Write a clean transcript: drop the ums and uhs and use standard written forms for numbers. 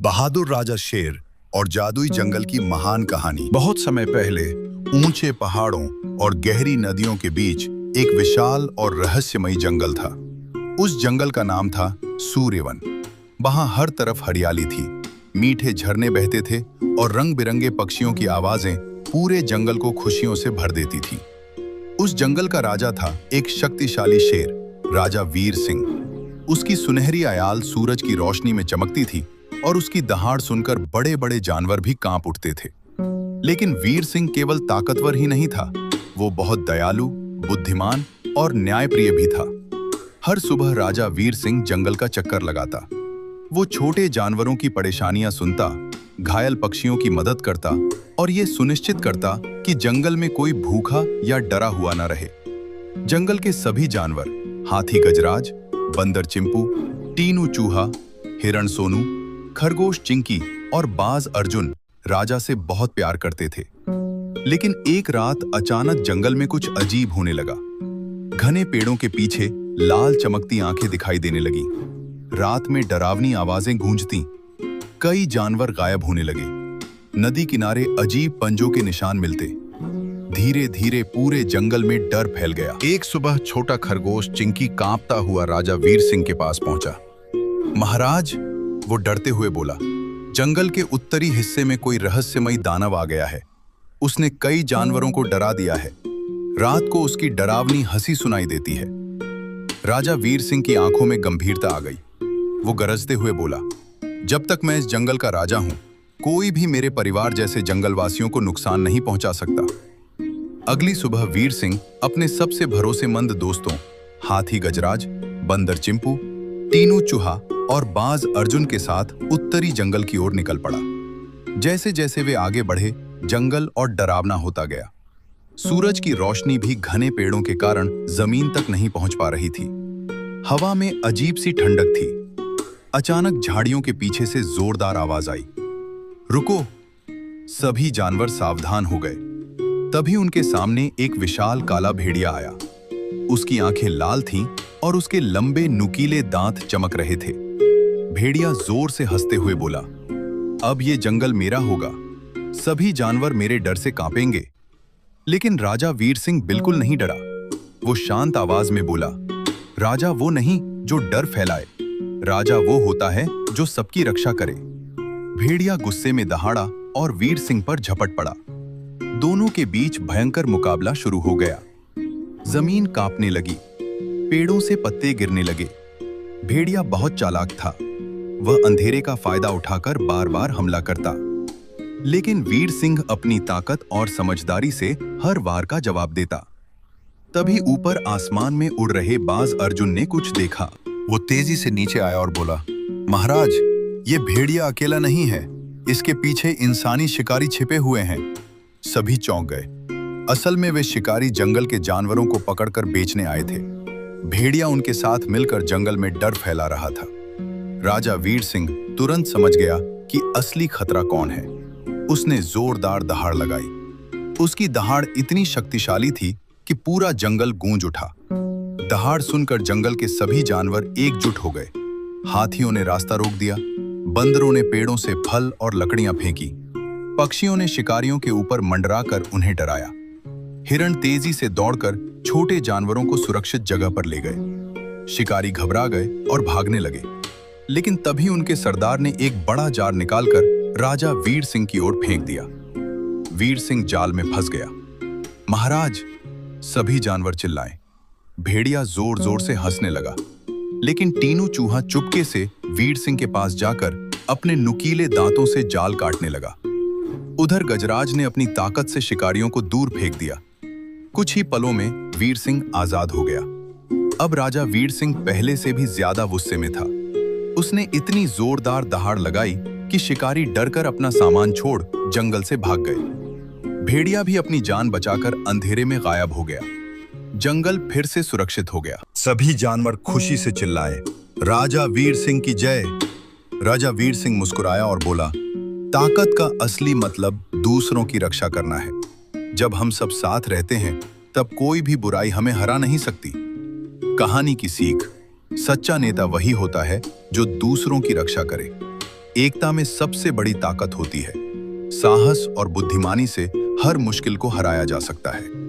बहादुर राजा शेर और जादुई जंगल की महान कहानी। बहुत समय पहले ऊंचे पहाड़ों और गहरी नदियों के बीच एक विशाल और रहस्यमयी जंगल था। उस जंगल का नाम था सूर्यवन। वहां हर तरफ हरियाली थी, मीठे झरने बहते थे और रंग बिरंगे पक्षियों की आवाजें पूरे जंगल को खुशियों से भर देती थी। उस जंगल का राजा था एक शक्तिशाली शेर, राजा वीर सिंह। उसकी सुनहरी आयाल सूरज की रोशनी में चमकती थी और उसकी दहाड़ सुनकर बड़े बड़े जानवर भी कांप उठते थे। लेकिन वीर सिंह केवल ताकतवर ही नहीं था, वो बहुत दयालु, बुद्धिमान और न्यायप्रिय भी था। हर सुबह राजा वीर सिंह जंगल का चक्कर लगाता। वो छोटे जानवरों की परेशानियां सुनता, घायल पक्षियों की मदद करता और ये सुनिश्चित करता कि जंगल में कोई भूखा या डरा हुआ न रहे। जंगल के सभी जानवर, हाथी गजराज, बंदर चिंपू, टीनू चूहा, हिरण सोनू, खरगोश चिंकी और बाज अर्जुन राजा से बहुत प्यार करते थे। लेकिन एक रात अचानक जंगल में कुछ अजीब होने लगा। घने पेड़ों के पीछे लाल चमकती आंखें दिखाई देने लगी। रात में डरावनी आवाजें गूंजती। कई जानवर गायब होने लगे। नदी किनारे अजीब पंजों के निशान मिलते। धीरे धीरे पूरे जंगल में डर फैल गया। एक सुबह छोटा खरगोश चिंकी कांपता हुआ राजा वीर सिंह के पास पहुंचा। महाराज, वो डरते हुए बोला, जंगल के उत्तरी हिस्से में कोई रहस्यमयी दानव आ गया है। उसने कई जानवरों को डरा दिया है। रात को उसकी डरावनी हंसी सुनाई देती है। राजा वीर सिंह की आंखों में गंभीरता आ गई। वो गरजते हुए बोला, जब तक मैं इस जंगल का राजा हूं, कोई भी मेरे परिवार जैसे जंगलवासियों को नुकसान नहीं पहुंचा सकता। अगली सुबह वीर सिंह अपने सबसे भरोसेमंद दोस्तों हाथी गजराज, बंदर चिंपू, टीनू चूहा और बाज अर्जुन के साथ उत्तरी जंगल की ओर निकल पड़ा। जैसे जैसे वे आगे बढ़े, जंगल और डरावना होता गया। सूरज की रोशनी भी घने पेड़ों के कारण जमीन तक नहीं पहुंच पा रही थी। हवा में अजीब सी ठंडक थी। अचानक झाड़ियों के पीछे से जोरदार आवाज आई, रुको! सभी जानवर सावधान हो गए। तभी उनके सामने एक विशाल काला भेड़िया आया। उसकी आंखें लाल थीं और उसके लंबे नुकीले दांत चमक रहे थे। भेड़िया जोर से हंसते हुए बोला, अब ये जंगल मेरा होगा। सभी जानवर मेरे डर से कांपेंगे। लेकिन राजा वीर सिंह बिल्कुल नहीं डरा। वो शांत आवाज में बोला, राजा वो नहीं जो डर फैलाए, राजा वो होता है जो सबकी रक्षा करे। भेड़िया गुस्से में दहाड़ा और वीर सिंह पर झपट पड़ा। दोनों के बीच भयंकर मुकाबला शुरू हो गया। जमीन कांपने लगी, पेड़ों से पत्ते गिरने लगे। भेड़िया बहुत चालाक था। वह अंधेरे का फायदा उठाकर बार बार हमला करता। लेकिन वीर सिंह अपनी ताकत और समझदारी से हर वार का जवाब देता। तभी ऊपर आसमान में उड़ रहे बाज अर्जुन ने कुछ देखा। वो तेजी से नीचे आया और बोला, महाराज, ये भेड़िया अकेला नहीं है, इसके पीछे इंसानी शिकारी छिपे हुए हैं। सभी चौंक गए। असल में वे शिकारी जंगल के जानवरों को पकड़कर बेचने आए थे। भेड़िया उनके साथ मिलकर जंगल में डर फैला रहा था। राजा वीर सिंह तुरंत समझ गया कि असली खतरा कौन है। उसने जोरदार दहाड़ लगाई। उसकी दहाड़ इतनी शक्तिशाली थी कि पूरा जंगल गूंज उठा। दहाड़ सुनकर जंगल के सभी जानवर एकजुट हो गए। हाथियों ने रास्ता रोक दिया, बंदरों ने पेड़ों से फल और लकड़ियां फेंकी, पक्षियों ने शिकारियों के ऊपर मंडराकर उन्हें डराया। हिरण तेजी से दौड़कर छोटे जानवरों को सुरक्षित जगह पर ले गए। शिकारी घबरा गए और भागने लगे। लेकिन तभी उनके सरदार ने एक बड़ा जार निकालकर राजा वीर सिंह की ओर फेंक दिया। वीर सिंह जाल में फंस गया। महाराज! सभी जानवर चिल्लाए। भेड़िया जोर जोर से हंसने लगा। लेकिन टीनू चूहा चुपके से वीर सिंह के पास जाकर अपने नुकीले दांतों से जाल काटने लगा। उधर गजराज ने अपनी ताकत से शिकारियों को दूर फेंक दिया। कुछ ही पलों में वीर सिंह आजाद हो गया। अब राजा वीर सिंह पहले से भी ज्यादा गुस्से में था। उसने इतनी जोरदार दहाड़ लगाई कि शिकारी डरकर अपना सामान छोड़ जंगल से भाग गए। भेड़िया भी अपनी जान बचाकर अंधेरे में गायब हो गया। जंगल फिर से सुरक्षित हो गया। सभी जानवर खुशी से चिल्लाए, राजा वीर सिंह की जय। राजा वीर सिंह मुस्कुराया और बोला, ताकत का असली मतलब दूसरों की रक्षा करना है। जब हम सब साथ रहते हैं, तब कोई भी बुराई हमें हरा नहीं सकती। कहानी की सीख, सच्चा नेता वही होता है जो दूसरों की रक्षा करे। एकता में सबसे बड़ी ताकत होती है। साहस और बुद्धिमानी से हर मुश्किल को हराया जा सकता है।